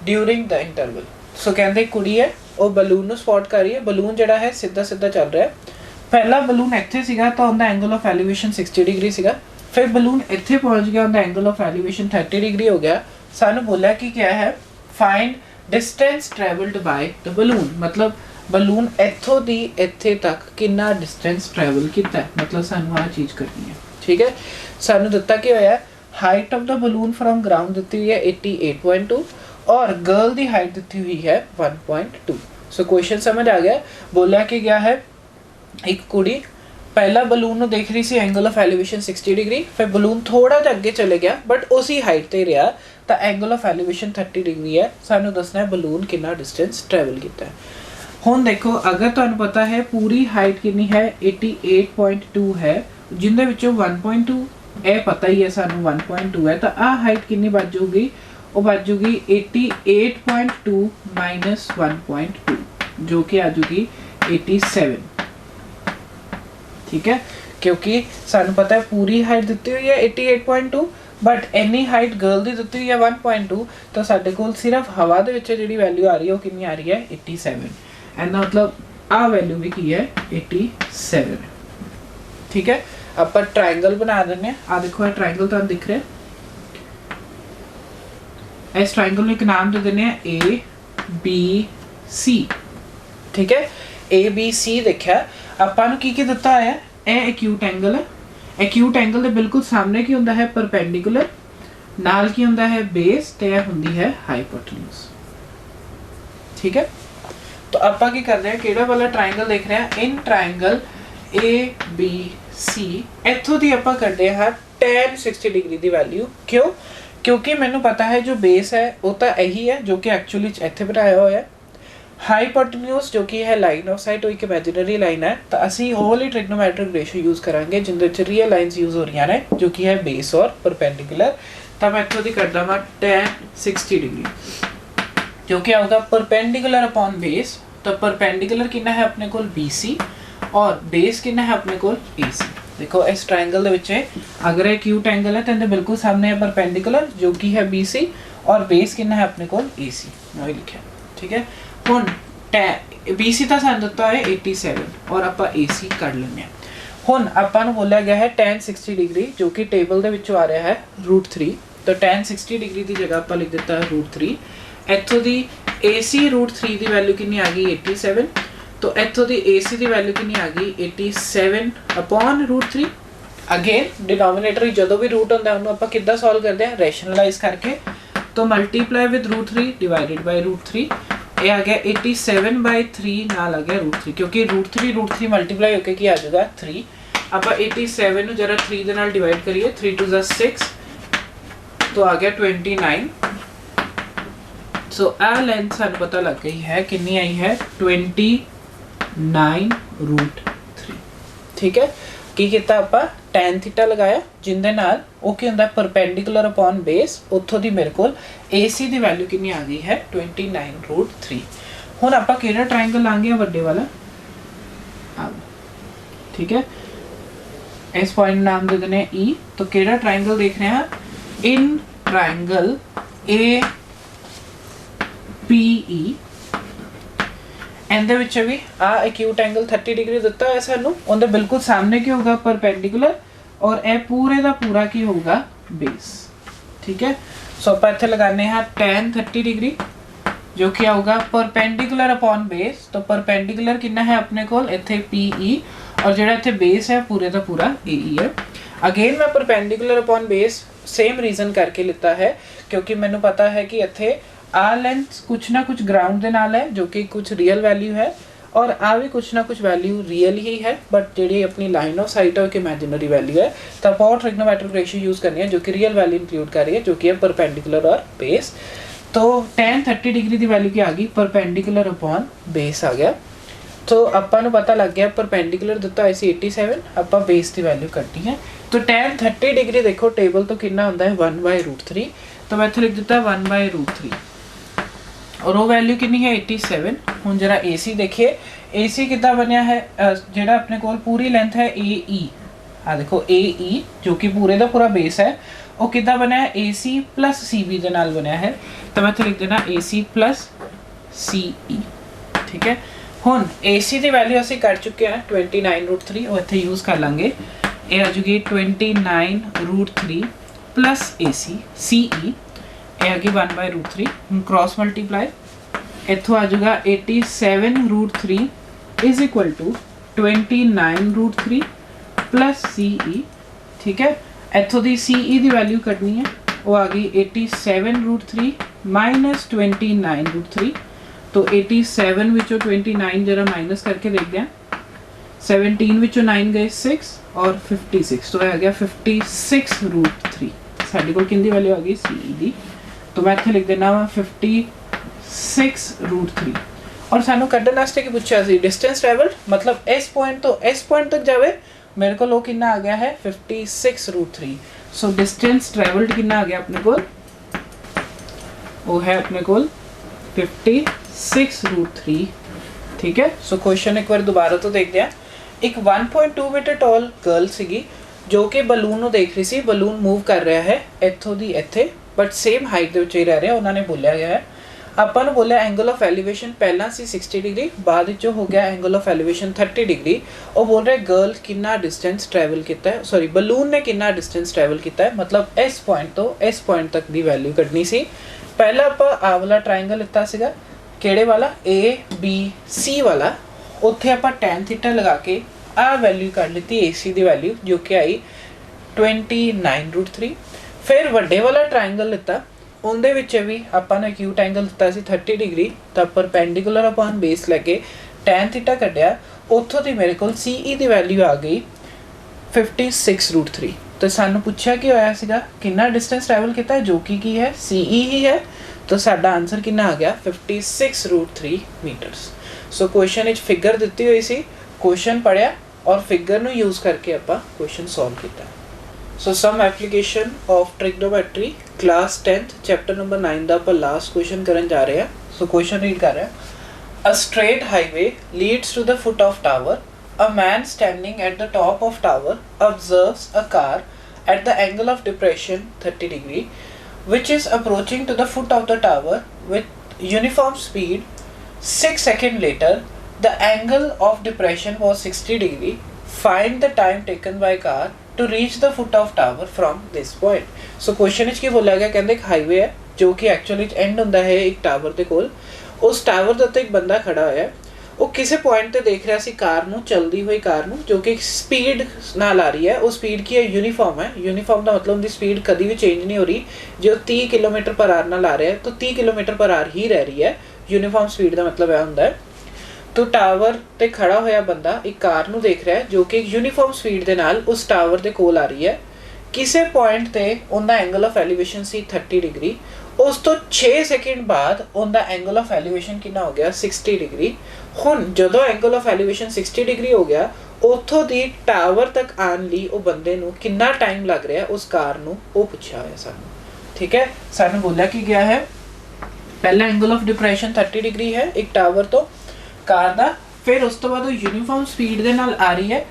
during the interval. So कहते कुड़ी है वो balloon ਨੂੰ ਸਪॉट ਕਰ ਰਹੀ ਹੈ। Balloon ਜਿਹੜਾ ਹੈ ਸਿੱਧਾ ਸਿੱਧਾ ਚੱਲ ਰਿਹਾ ਹੈ। ਪਹਿਲਾ ਬਲੂਨ ਇੱਥੇ ਸੀਗਾ ਤਾਂ ਉਹਦਾ ਐਂਗਲ ਆਫ ਐਲੀਵੇਸ਼ਨ 60 ਡਿਗਰੀ ਸੀਗਾ। ਫਿਰ ਬਲੂਨ ਇੱਥੇ ਪਹੁੰਚ ਗਿਆ, ਉਹਦਾ ਐਂਗਲ ਆਫ ਐਲੀਵੇਸ਼ਨ 30 ਡਿਗਰੀ ਹੋ ਗਿਆ। ਸਾਨੂੰ ਬੋਲਿਆ ਕਿ ਕਿਆ ਹੈ find distance travelled by the balloon, मतलब बलून इत्थों दी इत्थे तक कितना डिस्टेंस ट्रैवल किया है, मतलब सानू आ चीज़ करनी है। ठीक है, सानू दिता कि होया height of the balloon from ground दी हुई है 88.2 और गर्ल की हाइट दी हुई है 1.2। सो क्वेश्चन समझ आ गया। बोलिया कि गया है एक कुड़ी पहला बलून ਨੂੰ देख रही सी एंगल ऑफ एलिवेशन 60 डिग्री, फिर बलून थोड़ा जिहा अगे चले गया बट उसी हाइट ते रहा, तो एंगल ऑफ एलिवेशन 30 डिग्री है। सानू दसना है बलून कितना डिस्टेंस ट्रैवल किया है। हुण देखो अगर तुहानू पता है पूरी हाइट कितनी है 88.2 है, जिंदे विचों 1.2 ए पता ही है सानू 1.2 है, तो आ हाइट कितनी बच जाऊगी, वो बच जाऊगी 88.2 माइनस 1.2 जो कि आ जाऊगी 87। ठीक है, क्योंकि सानू पता है पूरी हाइट दी हुई है 88.2 बट एनी हाइट गर्ल दी दी हुई है 1.2, तो साडे कोल सिर्फ हवा दे विच जिहड़ी वैल्यू आ रही है वो कितनी आ रही है 87। एंड मतलब आ वैल्यू भी की है 87। ठीक है, आप ट्रायंगल बना देने। आ देखो ट्रायंगल तुहानू दिख रहा है, इस ट्रायंगल में एक नाम दे देने ए बी सी। ठीक है, ए बी सी देखा ਆਪਾਂ ਨੂੰ ਕੀ ਦਿੱਤਾ ਹੈ, ਇਹ ਐਕਿਊਟ ਐਂਗਲ ਹੈ। ਐਕਿਊਟ ਐਂਗਲ ਦੇ ਬਿਲਕੁਲ ਸਾਹਮਣੇ ਕੀ ਹੁੰਦਾ ਹੈ ਪਰਪੈਂਡੀਕੂਲਰ, ਨਾਲ ਕੀ ਹੁੰਦਾ ਹੈ ਬੇਸ, ਤੇ ਇਹ ਹੁੰਦੀ ਹੈ ਹਾਈਪੋਟੇਨਸ। ਠੀਕ ਹੈ, तो ਆਪਾਂ ਕੀ ਕਰਦੇ ਹਾਂ ਕਿਹੜਾ ਵਾਲਾ ਟ੍ਰਾਇੰਗਲ ਦੇਖ ਰਹੇ ਹਾਂ, ਇਨ ਟ੍ਰਾਇੰਗਲ ए बी सी ਇੱਥੋਂ ਦੀ ਆਪਾਂ ਕਰਦੇ ਹਾਂ tan 60 डिग्री ਦੀ ਵੈਲਿਊ। ਕਿਉਂ? क्योंकि मैंने पता है जो बेस है वो तो यही है जो कि एक्चुअली इत्थे बनाया हुआ है। हाइपोटेन्यूज जो कि है लाइन ऑफ साइट, वो एक इमेजिनरी लाइन है, तो असी होली ट्रिग्नोमेट्रिक रेशियो यूज़ करांगे जिंदे विच रियल लाइन्स यूज़ हो रही ने जो कि है बेस और परपेंडिकुलर। तो मैं इत्थों दी करदा वा tan 60 डिग्री जो कि आऊगा परपेंडिकुलर अपॉन बेस। तो परपेंडिकुलर कितना है अपने कोल BC और बेस कितना है अपने कोल AC। देखो इस ट्रायंगल दे विच अगर एक एक्यूट एंगल है तो इहदे बिल्कुल सामने है परपेंडिकुलर जो कि है BC और बेस कितना है अपने कोल AC। मैं लिखा। ठीक है, हुण BC ਤਾਂ ਸਾਨੂੰ ਦਿੱਤਾ ਹੈ 87 और ਆਪਾਂ AC ਕੱਢ ਲੈਂਦੇ ਹਾਂ। ਹੁਣ ਆਪਾਂ ਨੂੰ ਬੋਲਿਆ ਗਿਆ ਹੈ tan 60 डिग्री जो कि टेबल ਦੇ ਵਿੱਚੋਂ ਆ ਰਿਹਾ ਹੈ √3। तो tan 60 डिग्री ਦੀ ਜਗ੍ਹਾ ਆਪਾਂ ਲਿਖ ਦਿੱਤਾ ਹੈ √3। ਇੱਥੋਂ ਦੀ AC √3 ਦੀ ਵੈਲਿਊ ਕਿੰਨੀ ਆ ਗਈ 87। तो इत्थों दी AC की वैल्यू कितनी आ गई 87 अपॉन √3। अगेन डिनोमिनेटर जो भी रूट होंदा है उन्होंने आपां किद्दां सॉल्व करते हैं रैशनलाइज करके। तो मल्टीप्लाई विद √3 डिवाइडेड बाय √3 ये आ गया 87/3 नाल आ गया √3 क्योंकि √3 मल्टीप्लाई होकर की आ जाएगा 3। आपां 87 नूं जरा 3 दे नाल डिवाइड करिए 3 2 6 तो आ गया 29। सो आ लेंथ सानू पता लग गई है कितनी आई है 29√3। ठीक है, की किया आप tan थीटा लगाया जिंदे नाल वो की हुंदा परपेंडिकुलर अपॉन बेस। उत्थों दी मेरे को AC दी वैल्यू कितनी आ गई है 29√3। हुण आपां किहड़ा ट्रायंगल लांगे वड्डे वाला आ। ठीक है, इस पॉइंट नाम दे देने E। तो किहड़ा ट्रायंगल देख रहे हैं इन ट्रायंगल APE ਇਹਦੇ ਵਿੱਚ ਵੀ ਆ ਐਕਿਊਟ ਐਂਗਲ 30 डिग्री ਦਿੱਤਾ ਹੈ ਸਾਨੂੰ, ਉਹਦੇ ਬਿਲਕੁਲ ਸਾਹਮਣੇ ਕੀ ਹੋਊਗਾ ਪਰਪੈਂਡੀਕੂਲਰ ਔਰ ਇਹ ਪੂਰੇ ਦਾ ਪੂਰਾ ਕੀ ਹੋਊਗਾ ਬੇਸ। ਠੀਕ ਹੈ, ਸੋ ਆਪਾਂ ਇੱਥੇ ਲਗਾਣੇ ਹਾਂ tan 30 डिग्री जो कि आऊगा परपेंडिकुलर अपॉन बेस। तो परपेंडिकुलर कितना है अपने कोल इत्थे PE और जेड़ा इत्थे बेस है पूरे का पूरा AE है। अगेन मैं perpendicular upon base same reason करके लिता है क्योंकि मैंने पता है कि इत्थे आ लेंथ कुछ ना कुछ ग्राउंड के नाल है जो कि कुछ रियल वैल्यू है और आ भी कुछ ना कुछ वैल्यू रियल ही है बट जी अपनी लाइन ऑफ साइट है एक इमेजिनरी वैल्यू है। तो आप और ट्रिग्नोमेट्रिक रेशियो यूज़ करनी है जो कि रियल वैल्यू इंक्लूड कर रही है जो कि है परपेंडिकुलर और बेस। तो tan 30 डिग्री की वैल्यू क्या आ गई परपेंडिकुलर अपॉन बेस आ गया। तो आपां नूं पता लग गया परपेंडिकुलर दिता है 87 आपां बेस की वैल्यू कड्ढी है। तो tan 30 डिग्री देखो टेबल तो कितना होंदा है 1/√3। तो मैं इत्थे लिख दिता 1/√3 और वो वैल्यू कितनी है 87। हुण जरा AC देखिए AC कितना बनया है जेड़ा अपने कोल पूरी लेंथ है AE। हाँ देखो AE जो कि पूरे का पूरा बेस है वो कितना बनया है AC प्लस CB के नाल बनया है। तो मैं इत्थे लिख देना AC प्लस CE। ठीक है, हुण AC की वैल्यू असीं कर चुके हैं 29√3 और इत्थे यूज़ कर लांगे ये आ जाएगी 29√3 प्लस AC CE ये आ गई 1/√3। हम क्रॉस मल्टीप्लाई इत्थों आ जाएगा 87√3 is equal to 29√3 plus CE। ठीक है, इत्थों दी CE की वैल्यू कटनी है वो आ गई 87√3 माइनस 29√3। तो 87 विचों 29 जरा माइनस करके देखते हैं, 17 विचों 9 गए 6 और 56, तो आ गया 56√3। साडी कोल किंदी वैल्यू आ गई सी दी, तो मैं इत्थे लिख देना वा 56√3। और सानू कड्ढण वास्ते की पूछा सी डिस्टेंस ट्रैवल, मतलब इस पॉइंट तो इस पॉइंट तक जावे, मेरे को कितना आ गया है 56√3। सो डिस्टेंस ट्रैवल्ड कितना आ गया अपने को, वो है अपने को 56√3। ठीक है। सो क्वेश्चन एक बार दोबारा तो देखते हैं। एक 1.2 मीटर टॉल गर्ल सीगी जो कि बलून ਨੂੰ देख रही सी, बलून मूव कर रहा है ਇੱਥੋਂ ਦੀ ਇੱਥੇ, बट सेम हाइट ਦੇ ਵਿੱਚ ਹੀ ਰਹਿ ਰਿਹਾ। ਉਹਨਾਂ ਨੇ ਬੋਲਿਆ ਗਿਆ ਹੈ, ਆਪਾਂ ਨੂੰ ਬੋਲਿਆ ਐਂਗਲ ਆਫ ਐਲੀਵੇਸ਼ਨ ਪਹਿਲਾਂ ਸੀ 60 ਡਿਗਰੀ, ਬਾਅਦ ਵਿੱਚ ਹੋ ਗਿਆ ਐਂਗਲ ਆਫ ਐਲੀਵੇਸ਼ਨ 30 ਡਿਗਰੀ। ਉਹ ਬੋਲ ਰਿਹਾ ਗਰਲ ਕਿੰਨਾ ਡਿਸਟੈਂਸ ਟਰੈਵਲ ਕੀਤਾ ਹੈ, ਸੌਰੀ ਬਲੂਨ ਨੇ ਕਿੰਨਾ ਡਿਸਟੈਂਸ ਟਰੈਵਲ ਕੀਤਾ ਹੈ, मतलब ਇਸ ਪੁਆਇੰਟ ਤੋਂ ਇਸ ਪੁਆਇੰਟ ਤੱਕ ਦੀ ਵੈਲਿਊ ਕੱਢਣੀ ਸੀ। ਪਹਿਲਾਂ ਆਪਾਂ ਆ ਵਾਲਾ ਟ੍ਰਾਇੰਗਲ ਲਿੱਤਾ ਸੀਗਾ, ਕਿਹੜੇ ਵਾਲਾ A B C ਵਾਲਾ, ਉੱਥੇ ਆਪਾਂ tan ਥੀਟਾ ਲਗਾ ਕੇ आ वैल्यू कढ़ ली AC की वैल्यू जो कि आई 29√3। फिर वड्डे वाला ट्रायंगल लिता, उनदे विच भी आपां ने एक्यूट एंगल दिता सी 30 डिग्री, तो परपेंडिकुलर अपॉन बेस लैके tan थीटा कढ़िया, उत्थों दी मेरे को CE की वैल्यू आ गई 56√3। तो सानू पूछा कि होया सीगा कितना डिस्टेंस ट्रैवल किया, जो कि है CE ही है। तो साडा आंसर कितना आ गया 56√3 मीटर्स। सो क्वेश्चन विच फिगर दिती हुई सी, क्वेश्चन पढ़िया और फिगर ਨੂੰ यूज करके ਆਪਾਂ क्वेश्चन सॉल्व किया। So some application of trigonometry class 10th chapter number 9 ਦਾ ਆਪਾਂ ਲਾਸਟ क्वेश्चन ਕਰਨ ਜਾ ਰਹੇ ਹਾਂ। सो क्वेश्चन रीड कर रहे हैं। A straight highway leads to the foot of tower. A man standing at the top of tower observes a car at the angle of depression 30 degree which is approaching to the foot of the tower with uniform speed. 6 seconds later the angle of depression was 60 degree. Find the time taken by car to reach the foot of tower from this point. So question etch की बोला गया, कहते एक highway है जो कि actually and होंदा है एक टावर ਦੇ ਕੋਲ। उस टावर ਦੇ ਉੱਤੇ ਇੱਕ ਬੰਦਾ ਖੜਾ ਹੋਇਆ, ਉਹ ਕਿਸੇ ਪੁਆਇੰਟ ਤੇ ਦੇਖ ਰਿਹਾ ਸੀ ਕਾਰ ਨੂੰ, ਚਲਦੀ ਹੋਈ ਕਾਰ ਨੂੰ, ਜੋ ਕਿ ਸਪੀਡ ਨਾਲ ਆ ਰਹੀ ਹੈ। ਉਹ ਸਪੀਡ ਕੀ ਹੈ, यूनिफॉर्म है। यूनिफॉर्म ਦਾ ਮਤਲਬ ਉਹਦੀ ਸਪੀਡ ਕਦੀ ਵੀ ਚੇਂਜ ਨਹੀਂ ਹੋ ਰਹੀ। ਜੇ ਉਹ 30 ਕਿਲੋਮੀਟਰ ਪਰ ਆਰ ਨਾਲ ਆ ਰਿਹਾ ਹੈ ਤਾਂ 30 ਕਿਲੋਮੀਟਰ ਪਰ ਆਰ ਹੀ ਰਹਿ ਰਹੀ ਹੈ। यूनिफॉर्म ਸਪੀਡ ਦਾ ਮਤਲਬ ਇਹ ਹੁੰਦਾ ਹੈ। तो टावर ते खड़ा होया बंदा एक कार नू देख रहा है जो कि यूनिफॉर्म स्पीड दे नाल उस टावर दे कोल आ रही है। किसी पॉइंट ते उनका एंगल ऑफ एलिवेशन सी 30 डिग्री। उस तो 6 सेकंड बाद उनका एंगल ऑफ एलिवेशन कितना हो गया 60 डिग्री। हुण जदों एंगल ऑफ एलिवेशन 60 डिग्री हो गया, उथों दी टावर तक आने लई वो बंदे नू कितना टाइम लग रहा है उस कार नू, वो पूछा होया सानू। ठीक है, सानू बोलिया कि गया है पहला एंगल ऑफ डिप्रेशन 30 डिग्री है एक टावर तो कार ਦਾ, फिर उस तो बाद यूनिफॉर्म स्पीड ਦੇ ਨਾਲ आ रही है।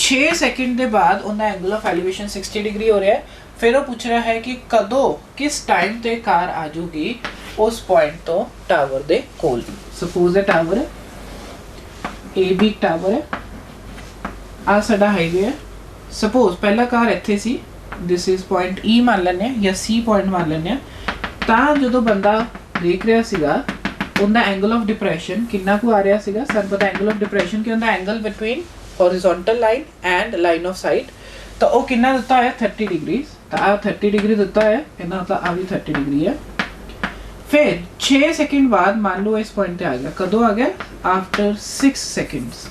6 सेकंड ਦੇ बाद ਉਹਦਾ एंगल ऑफ एलिवेशन 60 डिग्री हो रहा है। फिर वो पूछ रहा है कि कदों किस टाइम ਤੇ कार आ जाऊगी उस पॉइंट तो टावर ਦੇ ਕੋਲ। सपोज ਇਹ टावर है AB टावर है, ਆ ਸਾਡਾ ਹਾਈਵੇ ਹੈ। सपोज पहला कार ਇੱਥੇ ਸੀ, दिस इज पॉइंट E मान ਲੈਂਦੇ ਆ ਜਾਂ C पॉइंट मान ਲੈਂਦੇ ਆ। ਤਾਂ ਜਦੋਂ ਬੰਦਾ ਦੇਖ ਰਿਹਾ ਸੀਗਾ उनका एंगल ऑफ डिप्रेशन कितना को आ रहा सीगा, सानू पता एंगल ऑफ डिप्रेशन की होंदा angle between horizontal line and line of site. तो वो कितना दिता है 30 डिग्री। तो आ 30 डिग्री दिता है, इतना मतलब आ भी 30 डिग्री है। फिर 6 सेकंड बाद मान लो इस पॉइंट पे आ गया, कदों आ गया आफ्टर 6 सेकंड्स।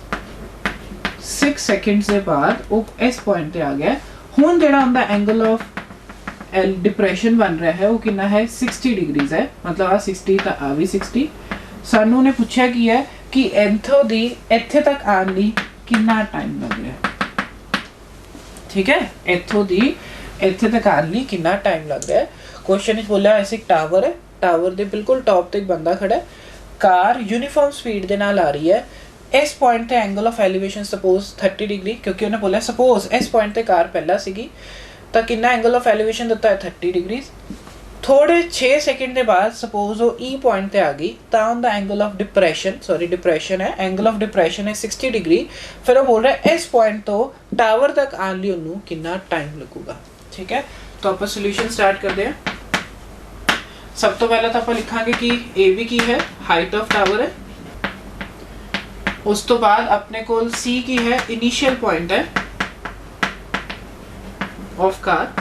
6 सेकंड्स के बाद वो इस पॉइंट पे आ गया। हुण जेड़ा उनका एंगल ऑफ डिप्रेशन बन रहा है वो कितना है 60 डिग्रीज है, मतलब आ 60 तो आ भी 60। सानू ने पूछा कि है कि इथों दी इत्थे तक आने लई कितना टाइम लग रहा है। ठीक है, इथों दी इत्थे तक आने लई कितना टाइम लग रहा है। क्वेश्चन इच बोलिया ऐसे एक टावर है, टावर दे बिल्कुल टॉप ते एक बंदा खड़ा है, कार यूनिफॉर्म स्पीड दे नाल आ रही है। इस पॉइंट ते angle of elevation suppose 30 degree, क्योंकि उन्हें बोला सपोज इस पॉइंट ते कार पहला सीगी तो कितना एंगल ऑफ एलिवेशन दिता है 30 डिग्री। थोड़े 6 सेकंड के बाद सपोज वो E पॉइंट पे आ गई तो उनका angle of depression, sorry depression है, एंगल ऑफ डिप्रेशन है 60 डिग्री। फिर वो बोल रहा है इस पॉइंट तो टावर तक आने लिए उन्होंने कितना टाइम लगेगा। ठीक है, तो आप सोल्यूशन स्टार्ट करते हैं। सब तो पहले तो आप लिखांगे कि AB की है हाइट ऑफ टावर है, उस तो बाद अपने को C की है इनिशियल पॉइंट है ऑफ कार,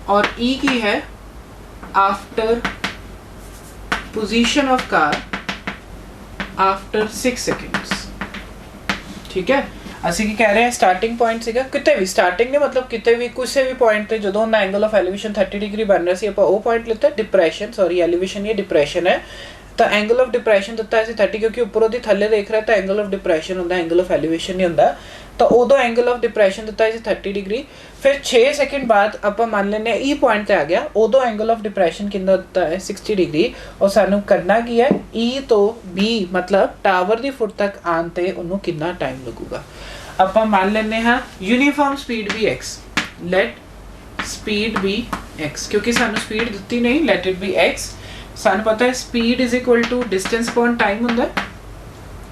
और E की है after position of car after 6 seconds. ठीक है, ਅਸੀਂ ਕੀ ਕਹਿ ਰਹੇ ਹਾਂ ਸਟਾਰਟਿੰਗ ਪੁਆਇੰਟ ਸੀਗਾ ਕਿਤੇ ਵੀ ਸਟਾਰਟਿੰਗ ਨੇ ਮਤਲਬ ਕਿਤੇ ਵੀ ਕਿਸੇ ਵੀ ਪੁਆਇੰਟ ਤੇ ਜਦੋਂ ਉਹਦਾ ਐਂਗਲ ਆਫ ਐਲੀਵੇਸ਼ਨ 30 ਡਿਗਰੀ ਬਣ ਰਿਹਾ ਸੀ ਆਪਾਂ ਉਹ ਪੁਆਇੰਟ ਲਿੱਤਾ ਡਿਪਰੈਸ਼ਨ ਸੌਰੀ ਐਲੀਵੇਸ਼ਨ ਇਹ ਡਿਪਰੈਸ਼ਨ ਹੈ ਤਾਂ ਐਂਗਲ ਆਫ ਡਿਪਰੈਸ਼ਨ ਦਿੱਤਾ ਸੀ 30 ਕਿਉਂਕਿ ਉੱਪਰੋਂ ਦੀ ਥੱਲੇ ਦੇਖ ਰਿਹਾ ਤਾਂ ਐਂਗਲ ਆਫ ਡਿਪਰੈਸ਼ਨ ਹੁੰਦਾ ਐਂਗਲ ਆਫ ਐਲੀਵੇਸ਼ਨ ਨਹੀਂ ਹੁੰਦਾ ਤਾਂ ਉਦੋਂ ਐਂਗਲ ਆਫ ਡਿਪਰੈਸ਼ਨ ਦਿੱਤਾ ਸੀ 30 ਡਿਗਰੀ ਫਿਰ 6 ਸੈਕਿੰਡ ਬਾਅਦ ਆਪਾਂ ਮੰਨ ਲੈਂਦੇ ਹਾਂ E ਪੁਆਇੰਟ ਤੇ ਆ ਗਿਆ ਉਦੋਂ ਐਂਗਲ ਆਫ ਡਿਪਰੈਸ਼ਨ ਕਿੰਨਾ ਦਿੱਤਾ ਹੈ 60 ਡਿਗਰੀ ਔਰ ਸਾਨੂੰ ਕਰਨਾ ਕੀ ਹੈ E ਤੋਂ B ਮਤਲਬ ਟਾਵਰ ਦੀ ਫੁੱਟ ਤੱਕ ਆਉਣ ਤੇ ਉਹਨੂੰ ਕਿੰਨਾ ਟਾਈਮ ਲੱਗੂਗਾ ਆਪਾਂ ਮੰਨ ਲੈਂਦੇ ਹਾਂ यूनिफॉर्म स्पीड भी x लेट स्पीड भी x क्योंकि सानू स्पीड ਦਿੱਤੀ नहीं let it be x ਸਾਨੂੰ ਪਤਾ ਹੈ speed is equal to distance upon time ਹੁੰਦਾ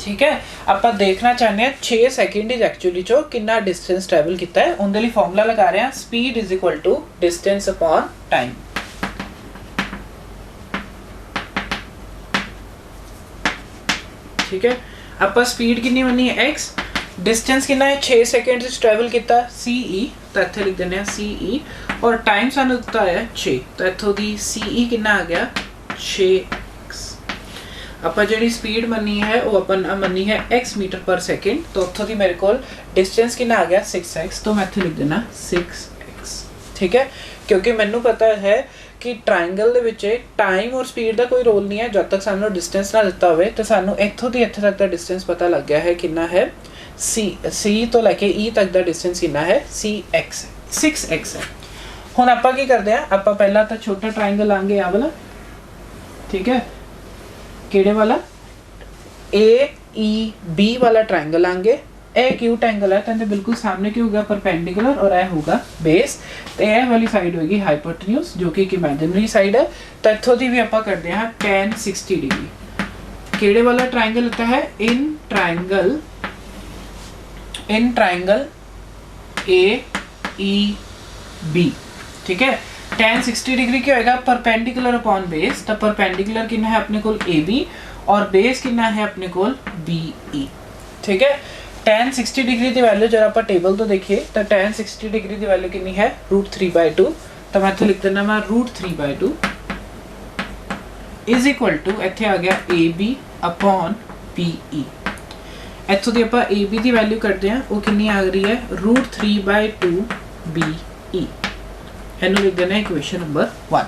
ठीक है ਆਪਾਂ ਦੇਖਣਾ ਚਾਹੁੰਦੇ ਹਾਂ 6 ਸੈਕਿੰਡ ਇਜ਼ ਐਕਚੁਅਲੀ ਚੋ ਕਿੰਨਾ ਡਿਸਟੈਂਸ ਟਰੈਵਲ ਕੀਤਾ ਹੈ ਉਹਦੇ ਲਈ ਫਾਰਮੂਲਾ ਲਗਾ ਰਹੇ ਹਾਂ speed is equal to distance upon time ठीक है ਆਪਾਂ स्पीड कितनी ਮੰਨੀ है x डिस्टेंस कितना है 6 सेकंड से ट्रैवल किया CE तो इत्थे लिख देने CE और टाइम सानू दिता है 6 तो इत्थों दी CE कितना आ गया 6x ਆਪਾਂ ਜਿਹੜੀ स्पीड ਮੰਨੀ ਹੈ ਉਹ ਆਪਾਂ ਮੰਨੀ ਹੈ x मीटर पर सेकंड तो ਉੱਥੋਂ ਦੀ ਮੇਰੇ ਕੋਲ डिस्टेंस कितना आ गया 6x तो मैं ਇੱਥੇ ਲਿਖ ਦੇਣਾ 6x ठीक है क्योंकि ਮੈਨੂੰ ਪਤਾ ਹੈ कि ट्रायंगल ਦੇ ਵਿੱਚ टाइम और स्पीड ਦਾ ਕੋਈ ਰੋਲ ਨਹੀਂ ਹੈ ਜਦ ਤੱਕ ਸਾਨੂੰ डिस्टेंस ਨਾ ਦਿੱਤਾ ਹੋਵੇ ਤੇ ਸਾਨੂੰ ਇੱਥੋਂ ਦੀ ਇੱਥੇ ਤੱਕ ਦਾ डिस्टेंस ਪਤਾ ਲੱਗ ਗਿਆ ਹੈ ਕਿੰਨਾ ਹੈ C ਤੋਂ ਲੈ ਕੇ E ਤੱਕ ਦਾ डिस्टेंस कितना है CX 6x है ਹੁਣ ਆਪਾਂ ਕੀ ਕਰਦੇ ਆ ਆਪਾਂ ਪਹਿਲਾਂ ਤਾਂ ਛੋਟਾ ਟ੍ਰਾਇੰਗਲ ਲਾਂਗੇ ਆ ਵਾਲਾ ਠੀਕ ਹੈ ਕਿਹੜੇ ਵਾਲਾ AEB वाला ट्रायंगल लाएंगे ए एक्यूट एंगल है तो बिल्कुल सामने की होगा परपेंडिकुलर और यह होगा बेस तो यह वाली साइड होगी हाइपोटेन्यूज जो कि एक इमेजिनरी साइड है तो इत्थों दी भी आपां करदे हां tan 60 डिग्री किहड़े वाला ट्रायंगल होता है इन ट्रायंगल AEB ठीक है tan 60 डिग्री क्या होगा परपेंडिकुलर अपॉन बेस तो परपेंडिकुलर कितना है अपने कोल AB और बेस कितना है अपने कोल BE ठीक है tan 60 डिग्री की वैल्यू जरा आप टेबल तो देखिए तो tan 60 डिग्री की वैल्यू कितनी है √3/2 तो मैं इत्थे लिख देना मैं √3/2 इज इक्वल टू इत्थे आ गया AB अपॉन BE इत्थों दी आपां AB की वैल्यू करते हैं वो कितनी आ रही है √3/2 BE ਇਹਨੂੰ ਲਿਖ ਦੇਣਾ ਇਕੁਏਸ਼ਨ ਨੰਬਰ 1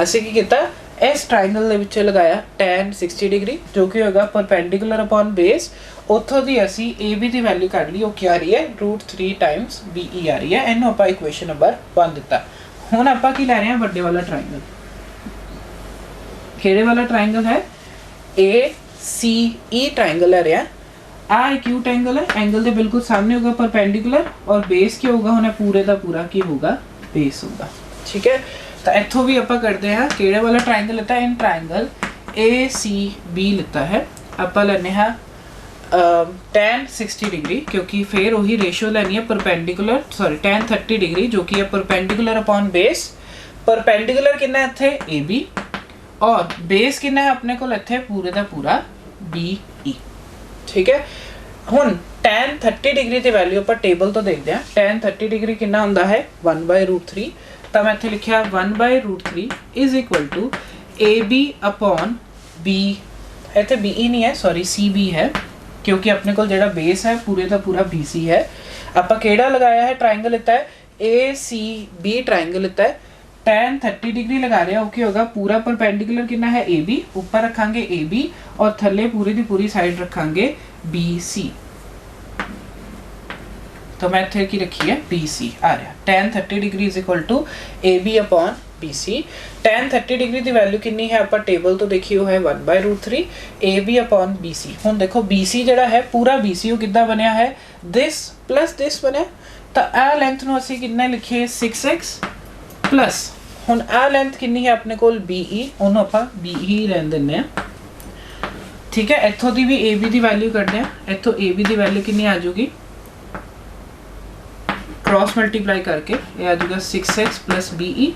ਅਸੀਂ ਕੀ ਕੀਤਾ ਇਸ ਟ੍ਰਾਇੰਗਲ ਦੇ ਵਿੱਚ ਲਗਾਇਆ tan 60 ਡਿਗਰੀ ਜੋ ਕਿ ਹੋਗਾ ਪਰਪੈਂਡੀਕੁਲਰ ਅਪਨ ਬੇਸ ਉੱਥੋਂ ਦੀ ਅਸੀਂ AB ਦੀ ਵੈਲਿਊ ਕੱਢ ਲਈ ਉਹ ਕੀ ਆ ਰਹੀ ਹੈ √3 ਟਾਈਮਸ BE ਆ ਰਹੀ ਹੈ ਇਹਨੂੰ ਆਪਾਂ ਇਕੁਏਸ਼ਨ ਨੰਬਰ 1 ਦਿੱਤਾ ਹੁਣ ਆਪਾਂ ਕੀ ਲੈ ਰਹੇ ਹਾਂ ਵੱਡੇ ਵਾਲਾ ਟ੍ਰਾਇੰਗਲ ਕਿਹੜੇ ਵਾਲਾ ਟ੍ਰਾਇੰਗਲ ਹੈ ACE ट्रायंगल ले रहे हैं आ एक्यूट एंगल है एंगल के बिल्कुल सामने होगा परपेंडिकुलर और बेस क्या होगा होना पूरे का पूरा की होगा बेस होगा ठीक है तो इत्थों भी आप करते हैं केड़े वाला ट्रायंगल लेता है इन ट्रायंगल ACB लेता है आप लेने हैं tan 60 डिग्री क्योंकि फिर वही रेशियो लेनी है परपेंडिकुलर सॉरी tan 30 डिग्री जो कि है परपेंडिकुलर अपॉन बेस परपेंडिकुलर कितना है इत्थे AB और बेस कितना है अपने को इत्थे पूरे का पूरा BE ठीक है हुन tan 30 डिग्री की वैल्यू आप टेबल तो देखते हैं tan 30 डिग्री कितना होंदा है 1/√3 तो मैं इत्थे लिखिया 1/√3 is equal to AB upon B इत्थे BE नहीं है सॉरी CB है क्योंकि अपने को जेड़ा बेस है पूरे का पूरा BC है आप केड़ा लगाया है ट्रायंगल लेता है ACB ट्रायंगल लेता है tan 30 डिग्री लगा रहे हैं ओके होगा पूरा परपेंडिकुलर कितना है AB ऊपर रखांगे AB और थल्ले पूरी दी पूरी साइड रखांगे BC तो मैं इत्थे की रखी है BC आ रहा tan 30 degree is equal to AB upon BC tan 30 degree की वैल्यू कितनी है आप टेबल तो देखिए वो है 1/√3 AB अपॉन BC हुन देखो BC जड़ा है पूरा BC वो कितना बनया है दिस प्लस दिस बनया तो आ लेंथ नु असी कितना लिखिए 6x प्लस हुन आ लेंथ कितनी है अपने कोल BE ओनू आपां BE रहन दिंदे आ ठीक है इत्थों दी भी AB दी वैल्यू करदे आ इत्थों AB दी वैल्यू कितनी आ जाएगी क्रॉस मल्टीप्लाई करके ये आ जाएगा 6x प्लस BE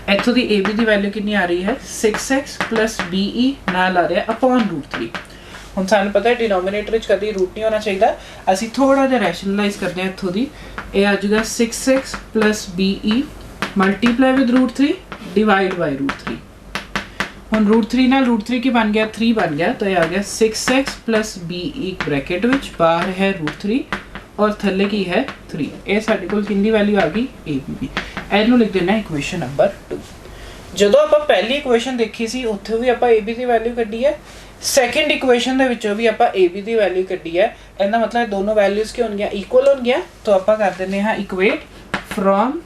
इत्थों दी AB दी वैल्यू कितनी आ रही है 6x प्लस BE नाल आ रहा है अपॉन √3 हुन सानू पता है डिनोमिनेटर विच कभी रूट नहीं होना चाहिए असी थोड़ा जिहा रैशनलाइज करते हैं इत्थों दी ये आ जाएगा 6x plus BE multiply with √3 divide by √3 ਹੁਣ √3 ਨਾਲ √3 ਕੀ बन गया 3 बन गया, तो ये आ गया 6x प्लस BE ब्रैकेट विच बाहर है √3 और थल्ले की है 3। ये साडे कोल किंदी वैल्यू आ गई ABB। ਇਹਨੂੰ ਲਿਖ ਦੇਣਾ ਇਕੁਏਸ਼ਨ ਨੰਬਰ 2। ਜਦੋਂ ਆਪਾਂ ਪਹਿਲੀ ਇਕੁਏਸ਼ਨ ਦੇਖੀ ਸੀ ਉੱਥੇ ਵੀ ਆਪਾਂ AB ਦੀ ਵੈਲਿਊ ਕੱਢੀ ਹੈ, ਸੈਕੰਡ ਇਕੁਏਸ਼ਨ ਦੇ ਵਿੱਚੋਂ ਵੀ ਆਪਾਂ AB ਦੀ ਵੈਲਿਊ ਕੱਢੀ ਹੈ। ਇਹਦਾ ਮਤਲਬ ਦੋਨੋਂ ਵੈਲਿਊਜ਼ ਕੀ ਹੋਣਗੀਆਂ ਇਕੁਅਲ ਹੋਣਗੀਆਂ। ਤਾਂ ਆਪਾਂ ਕਰ ਦਿੰਦੇ ਹਾਂ ਇਕੁਏਟ ਫਰੋਮ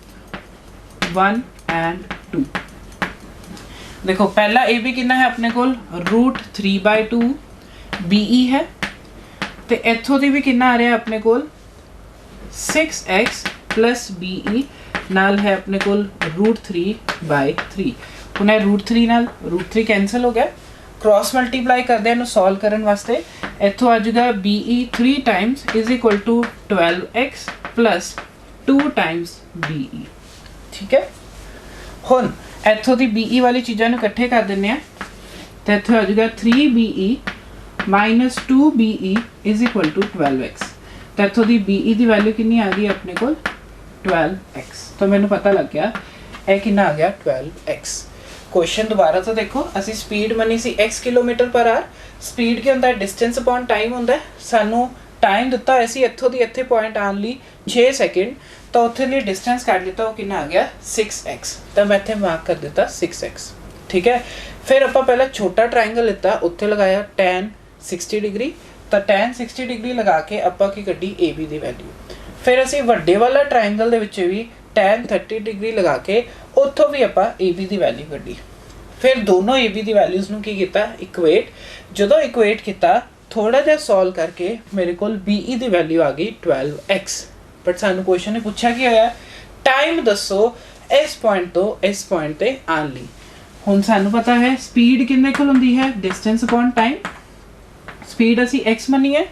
1 and 2। देखो पहला AB कितना है अपने कोल √3/2 BE है, तो इत्थों दी भी कितना आ रहा है अपने कोल 6x प्लस BE नाल है अपने कोल √3/3। हुण √3 नाल √3 कैंसल हो गया, क्रॉस मल्टीप्लाई करदे इहनूं सॉल्व करन वास्ते इत्थों आ जाएगा BE 3 times is equal to 12x plus 2 times BE। ठीक है, हुण ਇੱਥੋਂ ਦੀ BE ਵਾਲੀ ਚੀਜ਼ਾਂ ਨੂੰ ਇਕੱਠੇ ਕਰ ਦਿੰਦੇ ਆ, ਤੇ ਇੱਥੇ ਆ ਜਾਊਗਾ 3BE minus 2BE is equal to 12x। ਤੇ ਇੱਥੋਂ ਦੀ BE ਦੀ ਵੈਲਿਊ ਕਿੰਨੀ ਆ ਗਈ ਆਪਣੇ ਕੋਲ 12x। ਤਾਂ ਮੈਨੂੰ ਪਤਾ ਲੱਗ ਗਿਆ ਇਹ ਕਿੰਨਾ ਆ ਗਿਆ 12x। क्वेश्चन दोबारा तो देखो, असी स्पीड मनी सी x kilometre per hour. Speed की होंदा है डिस्टेंस अपॉन टाइम होंदा है। सानू टाइम दिता है सी इत्थों दी इत्थे पॉइंट आने लई 6 सेकंड, तो उत्थे लिए डिस्टेंस काट लिता वो कितना आ गया 6x। तो मैं इत्थे मार्क कर दिता 6x। ठीक है, फिर आपां पहला छोटा ट्रायंगल लिता, उत्थे लगाया tan 60 डिग्री। तो tan 60 डिग्री लगा के आपां की कड्डी AB दी वैल्यू। फिर असी वड्डे वाला ट्रायंगल दे विच भी tan 30 डिग्री लगा के उत्थों भी आपां AB दी वैल्यू कड्डी। फिर दोनों AB दी वैल्यूज़ नूं की कीता इक्वेट। जदों इक्वेट किया थोड़ा जिहा सॉल्व करके मेरे कोल BE दी वैल्यू आ गई 12x। बट सानू क्वेश्चन ने पूछा कि होया टाइम दसो इस पॉइंट तो इस पॉइंट ते आने लई। हुण सानू पता है स्पीड किन्ने कोल हुंदी है डिस्टेंस अपॉन टाइम। स्पीड असी x मनी है,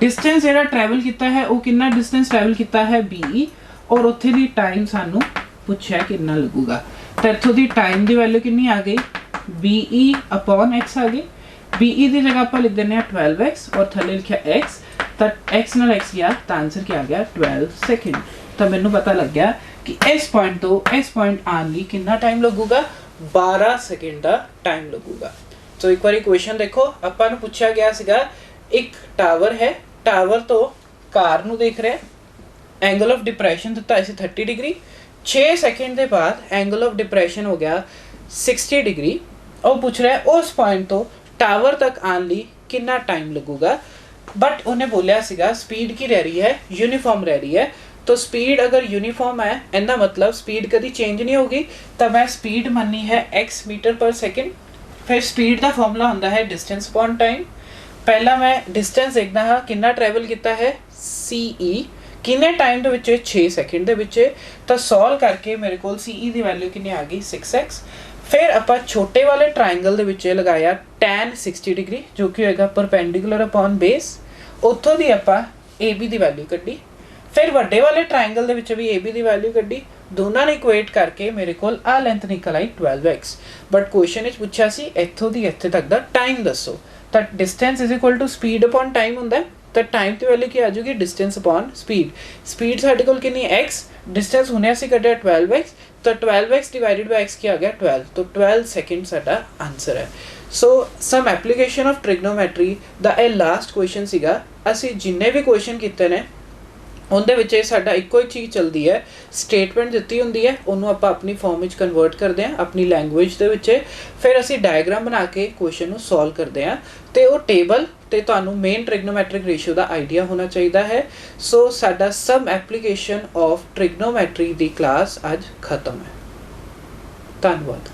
डिस्टेंस जिहड़ा ट्रैवल किया है वो कितना डिस्टेंस ट्रैवल किया है BE, और उत्थे दी टाइम सानू पूछा कितना लगूगा। तो इत्थों दी टाइम दी वैल्यू कितनी आ गई BE अपॉन x आ गई। BE की जगह आप लिख देने 12x और थले लिखा x, तो x नाल x गया तो आंसर क्या आ गया 12 सेकंड। तो मैनू पता लग गया कि इस पॉइंट तो इस पॉइंट आने लई कितना टाइम लगूगा 12 सेकंड का टाइम लगूगा। तो एक बार क्वेश्चन देखो, आपां नूं पूछा गया सीगा एक टावर है, टावर तो कार नूं देख रहे, एंगल ऑफ डिप्रेशन दिता इसे 30 डिग्री। 6 सेकंड के बाद एंगल ऑफ डिप्रेशन हो गया 60 डिग्री, और पूछ रहा है उस पॉइंट तो टावर तक आने लई कितना टाइम लगूगा। बट उन्हें बोलिया सीगा स्पीड की रह रही है यूनीफॉर्म रह रही है। तो स्पीड अगर यूनीफॉर्म है इनका मतलब स्पीड कभी चेंज नहीं होगी। तो मैं स्पीड मनी है x मीटर पर सेकंड। फिर स्पीड का फॉर्मूला होंदा है डिस्टेंस अपॉन टाइम। पहला मैं डिस्टेंस देखना हाँ कितना ट्रैवल किया है CE किन्ने टाइम दे विच 6 सेकंड दे विच। तो सॉल्व करके मेरे को CE की वैल्यू कितनी आ गई 6x। फिर आप छोटे वाले ट्रायंगल दे विच लगाया tan 60 डिग्री जो कि होएगा परपेंडिकुलर अपॉन बेस, उत्थों दी आप AB की वैल्यू कड्डी। फिर वड्डे वाले ट्रायंगल दे विच भी AB की वैल्यू कड्डी, दोनों ने इक्वेट करके मेरे को आ लेंथ निकल आई 12x। बट क्वेश्चन विच पूछा सी इत्थों दी इत्थे तक दा टाइम दसो। तो distance is equal to speed upon time हुंदा है। तो टाइम की वैल्यू की आ जाएगी डिस्टेंस अपॉन स्पीड। स्पीड साडे कोल कितनी x, डिस्टेंस हुणे असीं कड्ढिया 12x, तो 12x डिवाइडेड बाय x की आ गया 12। तो 12 सेकंड साडा आंसर है। सो सम एप्लीकेशन ऑफ ट्रिग्नोमेट्री दा ए लास्ट क्वेश्चन सीगा। असीं जिन्ने भी क्वेश्चन कीते ने उनदे विच साडा इक्को एक चीज़ चलती है, स्टेटमेंट दित्ती हुंदी है उन्होंने आप अपनी फॉर्म में कन्वर्ट करते हैं अपनी लैंग्वेज दे विच। फिर असी डायग्राम बना के क्वेश्चन को सॉल्व करते हैं, तो वो टेबल तो तुहानू मेन ट्रिग्नोमेट्रिक रेशियो का आइडिया होना चाहिए है। सो साडा सम एप्लीकेशन ऑफ ट्रिग्नोमेट्री की क्लास अज खत्म है। धन्यवाद।